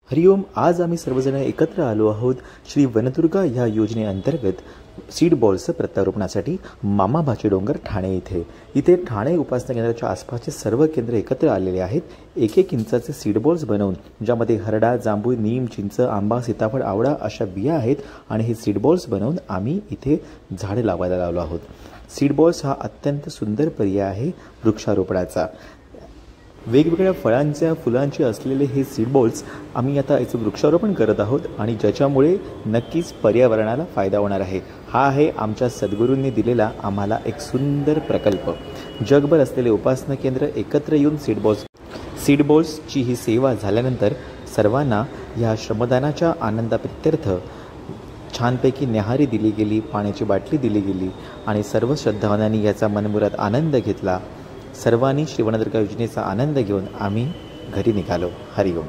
हरिओम. आज आम्ही सर्वजण एकत्र आलो आहोत श्री वनदुर्गा ह्या योजनेअंतर्गत सीड बॉल्सचं प्रत्यारोपणासाठी मामा भाची डोंगर ठाणे इथे ठाणे उपासना केंद्राच्या आसपासचे सर्व केंद्र एकत्र आलेले आहेत. 1-1 इंचाचे सीड बॉल्स बनवून ज्यामध्ये हरडा, जांभूळ, नीम, चिंच, आंबा, सीताफळ, आवळा अशा बिया आहेत आणि हे सीड बॉल्स बनवून आम्ही इथे झाडे लावायला लावलो आहोत. सीड बॉल्स हा अत्यंत सुंदर पर्याय आहे वृक्षारोपणाचा. वेगवेगळ्या फळांच्या फुलांचे असलेले हे सीड बॉल्स आम्ही आता याचं वृक्षारोपण करत आहोत आणि ज्याच्यामुळे नक्कीच पर्यावरणाला फायदा होणार आहे. हा आहे आमच्या सद्गुरूंनी दिलेला आम्हाला एक सुंदर प्रकल्प. जगभर असलेले उपासना केंद्र एकत्र येऊन सीड बॉल्सची ही सेवा झाल्यानंतर सर्वांना ह्या श्रमदानाच्या आनंदाप्रित्यर्थ छानपैकी न्याहारी दिली गेली, पाण्याची बाटली दिली गेली आणि सर्व श्रद्धावानांनी याचा मनमुराद आनंद घेतला. सर्वांनी श्री वनदुर्गा योजनेचा आनंद घेऊन आम्ही घरी निघालो. हरिओम.